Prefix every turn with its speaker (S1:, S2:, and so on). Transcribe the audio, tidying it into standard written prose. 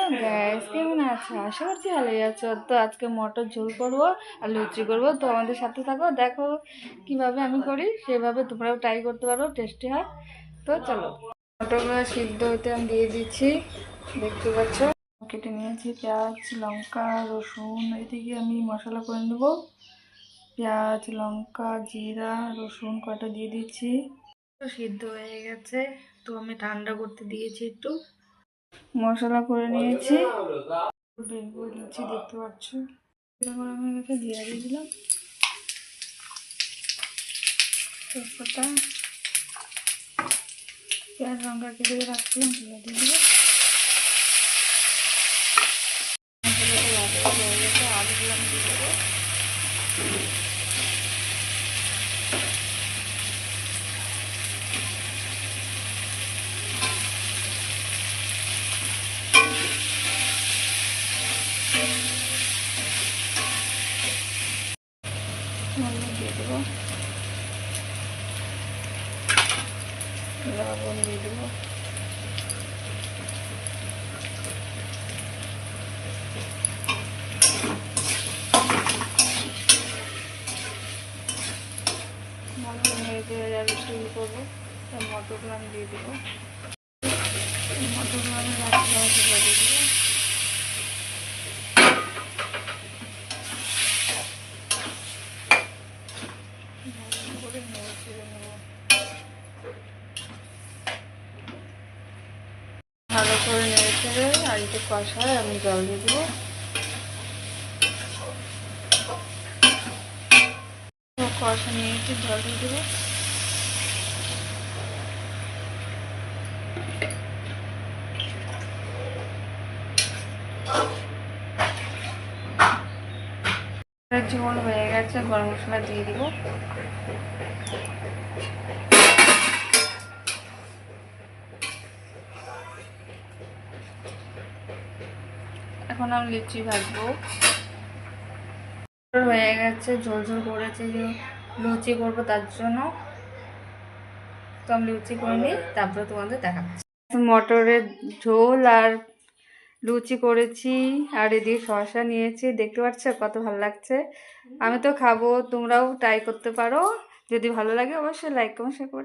S1: Hello gas, কেমন আছো? আশা করছি ভালোই আছো। তো আজকে মটর ঝোল করবো আর লুচি করবো। তো আমাদের সাথে থাকো, দেখো কিভাবে আমি করি, সেভাবে তোমরাও ট্রাই করতে পারো, টেস্টি হয়। তো চলো, মটরগুলো সিদ্ধ হতে আমি দিয়ে দিচ্ছি। দেখতে পাচ্ছ, কেটে নিয়েছি পেঁয়াজ, লঙ্কা, রসুন। এদিকে আমি মশলা করে নেবো। পেঁয়াজ, লঙ্কা, জিরা, রসুন কটা দিয়ে দিচ্ছি। সিদ্ধ হয়ে গেছে, তো আমি ঠান্ডা করতে দিয়েছি একটু। মশলা করে নিয়েছি, বেগুন লুচি দেখতে পাচ্ছ। গরম হয়ে গেছে, জিরা দিয়ে দিলাম, তেজপাতা, পেঁয়াজ লঙ্কা কেটে রাখছিলাম সেটা দিয়ে দিলাম। মশলাটা হয়ে গেছে, আলুগুলো আমি দিয়ে দেবো। হলুদ দিয়ে দেবো, লবণ দিয়ে দেবো, নেড়ে চেড়ে যাবে শুরু করবো। মটরগুলো আমি দিয়ে দেবো, মটরগুলো আমি রাখলাম দিয়ে দেবো। ভালো করে নেড়ে চেড়ে নেবো, ভালো করে নেড়ে চেড়ে আর একটু কষায় আমি জল দিয়ে দেবো। কষা নিয়ে একটু জল দিয়ে দেবো। ঝোল হয়ে গেছে, গরম মশলা দিয়ে দিব। এখন আমি লুচি ভাজবো। হয়ে গেছে, ঝোল ঝোল করেছে, যে লুচি করবো তার জন্য। তো আমি লুচি করে নিই, তারপরে তোমাদের দেখাচ্ছি। মটরের ঝোল আর লুচি করেছি, আর এদিকে শসা নিয়েছি। দেখতে পাচ্ছ কত ভালো লাগছে। আমি তো খাবো, তোমরাও ট্রাই করতে পারো। যদি ভালো লাগে অবশ্যই লাইক কমেন্ট শেয়ার করে